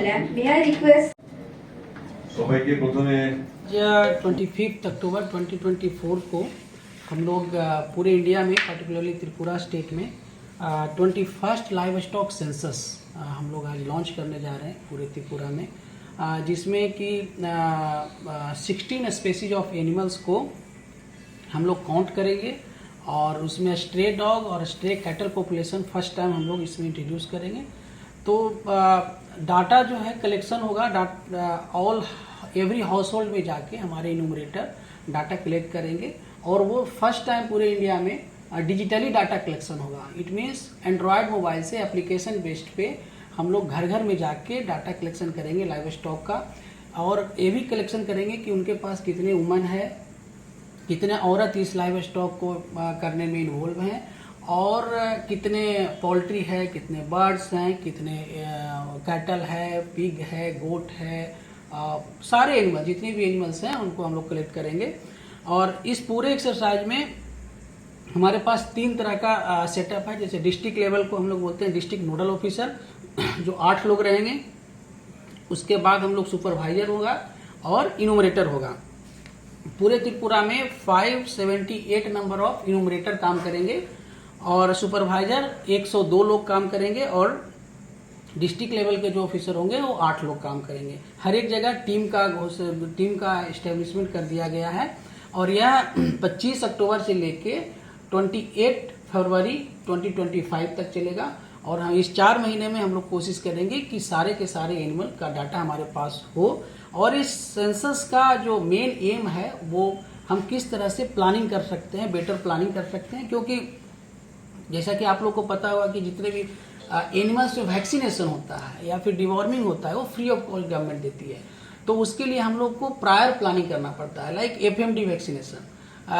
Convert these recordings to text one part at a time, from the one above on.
lamb. May I request? সবাইকে প্রথমে 25 अक्टूबर 2024 को हम लोग पूरे इंडिया में पर्टिकुलरली त्रिपुरा स्टेट में 21st लाइव स्टॉक सेंसस हम लोग आज लॉन्च करने जा रहे हैं पूरे त्रिपुरा में, जिसमें कि 16 स्पेसीज ऑफ एनिमल्स को हम लोग काउंट करेंगे और उसमें स्ट्रे डॉग और stray cattle population first time हम लोग इसमें इंट्रोड्यूस करेंगे। तो डाटा जो है कलेक्शन होगा, ऑल एवरी हाउस होल्ड में जाके हमारे इन्यूमरेटर डाटा कलेक्ट करेंगे और वो फर्स्ट टाइम पूरे इंडिया में डिजिटली डाटा कलेक्शन होगा। इट मीन्स एंड्रॉयड मोबाइल से एप्लीकेशन बेस्ड पे हम लोग घर घर में जाके डाटा कलेक्शन करेंगे लाइव स्टॉक का, और ये भी कलेक्शन करेंगे कि उनके पास कितने वुमन है, कितने औरत इस लाइव स्टॉक को करने में इन्वॉल्व हैं, और कितने पोल्ट्री है, कितने बर्ड्स हैं, कितने कैटल है, पिग है, गोट है, सारे एनिमल जितने भी एनिमल्स हैं उनको हम लोग कलेक्ट करेंगे। और इस पूरे एक्सरसाइज में हमारे पास 3 तरह का सेटअप है। जैसे डिस्ट्रिक्ट लेवल को हम लोग बोलते हैं डिस्ट्रिक्ट नोडल ऑफिसर, जो 8 लोग रहेंगे। उसके बाद हम लोग सुपरवाइजर होगा और इन्यूमरेटर होगा। पूरे त्रिपुरा में 578 नंबर ऑफ इन्यूमरेटर काम करेंगे और सुपरवाइजर 102 लोग काम करेंगे, और डिस्ट्रिक्ट लेवल के जो ऑफिसर होंगे वो 8 लोग काम करेंगे। हर एक जगह टीम का एस्टेब्लिशमेंट कर दिया गया है और यह 25 अक्टूबर से लेके 28 फरवरी 2025 तक चलेगा। और हम इस 4 महीने में हम लोग कोशिश करेंगे कि सारे के सारे एनिमल का डाटा हमारे पास हो। और इस सेंसस का जो मेन एम है वो हम किस तरह से प्लानिंग कर सकते हैं, बेटर प्लानिंग कर सकते हैं, क्योंकि जैसा कि आप लोग को पता होगा कि जितने भी एनिमल्स जो वैक्सीनेशन होता है या फिर डिवॉर्मिंग होता है वो फ्री ऑफ कॉस्ट गवर्नमेंट देती है। तो उसके लिए हम लोग को प्रायर प्लानिंग करना पड़ता है, like FMD vaccination,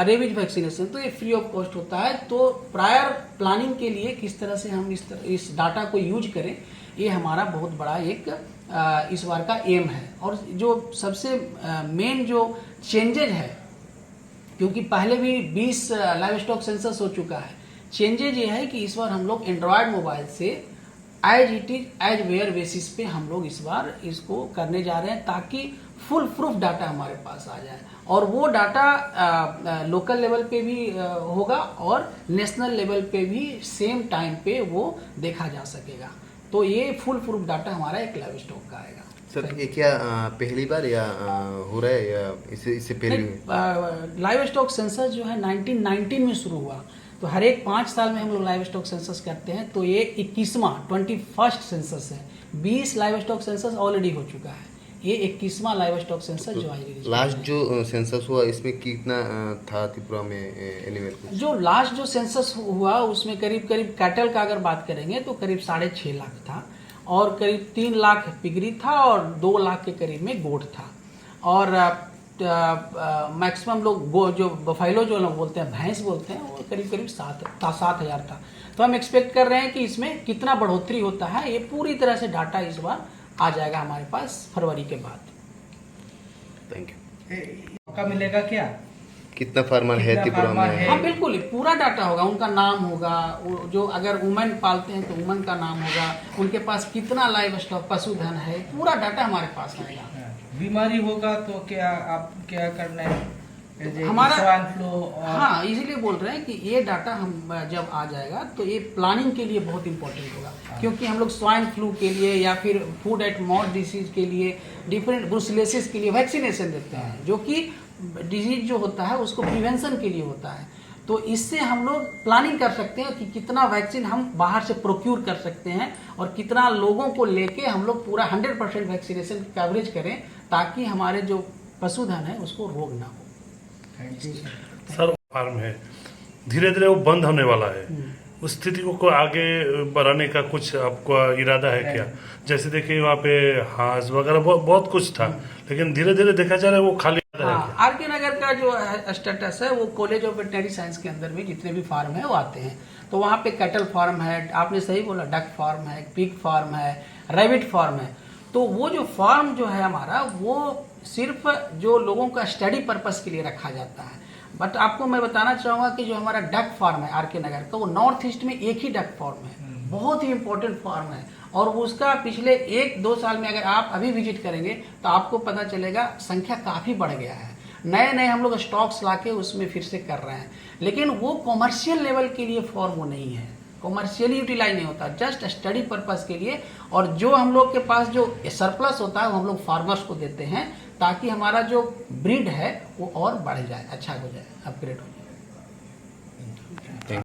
rabies vaccination, तो ये फ्री ऑफ कॉस्ट होता है। तो प्रायर प्लानिंग के लिए किस तरह से हम इस डाटा को यूज करें, ये हमारा बहुत बड़ा एक इस बार का एम है। और जो सबसे मेन जो चेंजेज है, क्योंकि पहले भी 20 लाइव स्टॉक सेंसस हो चुका है, चेंजेज ये है कि इस बार हम लोग एंड्रॉयड मोबाइल से as it is as where basis पे हम लोग इस बार इसको करने जा रहे हैं, ताकि फुल प्रूफ डाटा हमारे पास आ जाए। और वो डाटा लोकल लेवल पे भी होगा और नेशनल लेवल पे भी सेम टाइम पे वो देखा जा सकेगा। तो ये फुल प्रूफ डाटा हमारा एक लाइव स्टॉक का आएगा। सर ये क्या पहली बार या हो रहा है या इससे पहले? लाइव स्टॉक सेंसस जो है 1919 में शुरू हुआ, तो हर एक 5 साल में हम लोग लाइव स्टॉक सेंसस करते हैं। तो ये 21वां 21st सेंसस है। 20 लाइव स्टॉक सेंसस ऑलरेडी हो चुका है, ये 21वां लाइव स्टॉक सेंसस जो आज लास्ट जो सेंसस हुआ इसमें कितना था त्रिपुरा में एनिमल? जो लास्ट जो सेंसस हुआ उसमें करीब कैटल का अगर बात करेंगे तो करीब 6.5 लाख था, और करीब 3 लाख पिगरी था, और 2 लाख के करीब में गोट था। और मैक्सिमम लोग जो बफेलो जो लोग बोलते हैं, भैंस बोलते हैं, वो करीब 7,000 था। तो हम एक्सपेक्ट कर रहे हैं कि इसमें कितना बढ़ोतरी होता है, ये पूरी तरह से डाटा इस बार आ जाएगा हमारे पास फरवरी के बाद। Thank you. मौका मिलेगा क्या? कितना फार्मर है त्रिपुरा में? हाँ बिल्कुल, पूरा डाटा होगा, उनका नाम होगा, जो अगर वुमेन पालते हैं तो वुमेन का नाम होगा, उनके पास कितना लाइव स्टॉक पशुधन है, पूरा डाटा हमारे पास आएगा। बीमारी होगा तो क्या आप क्या करना है? हमारा स्वाइन फ्लू और... हाँ, इसीलिए बोल रहे हैं कि ये डाटा हम जब आ जाएगा तो ये प्लानिंग के लिए बहुत इंपॉर्टेंट होगा, क्योंकि हम लोग स्वाइन फ्लू के लिए या फिर फूड एट माउथ डिसीज के लिए, डिफरेंट ब्रुसेलोसिस के लिए वैक्सीनेशन देते हैं, जो कि डिजीज जो होता है उसको प्रिवेंशन के लिए होता है। तो इससे हम लोग प्लानिंग कर सकते हैं कि कितना वैक्सीन हम बाहर से प्रोक्यूर कर सकते हैं और कितना लोगों को लेके हम लोग पूरा 100% वैक्सीनेशन कवरेज करें, ताकि हमारे जो पशुधन है उसको रोग ना हो। सर फार्म है, धीरे धीरे वो बंद होने वाला है, उस स्थिति को आगे बढ़ाने का कुछ आपका इरादा है क्या? जैसे देखिए वहाँ पे हांस वगैरह बहुत कुछ था, लेकिन धीरे धीरे देखा जा रहा है वो खाली। हाँ, आर.के. नगर का जो स्टेटस है वो कॉलेज ऑफ वेटनरी साइंस के अंदर में जितने भी फार्म है वो आते हैं। तो वहाँ पे कैटल फार्म है, आपने सही बोला, डक फार्म है, पिग फार्म है, रैबिट फार्म है। तो वो जो फार्म जो है हमारा, वो सिर्फ जो लोगों का स्टडी पर्पस के लिए रखा जाता है। बट आपको मैं बताना चाहूँगा कि जो हमारा डक फार्म है आर.के. नगर का, वो नॉर्थ ईस्ट में एक ही डक फार्म है, बहुत ही इंपॉर्टेंट फार्म है। और उसका पिछले 1-2 साल में अगर आप अभी विजिट करेंगे तो आपको पता चलेगा संख्या काफ़ी बढ़ गया है। नए नए हम लोग स्टॉक्स लाके उसमें फिर से कर रहे हैं, लेकिन वो कॉमर्शियल लेवल के लिए फॉर्म वो नहीं है, कॉमर्शियली यूटिलाइज नहीं होता, जस्ट स्टडी पर्पस के लिए। और जो हम लोग के पास जो सरप्लस होता है वो हम लोग फार्मर्स को देते हैं, ताकि हमारा जो ब्रीड है वो और बढ़ जाए, अच्छा हो जाए, अपग्रेड हो जाए।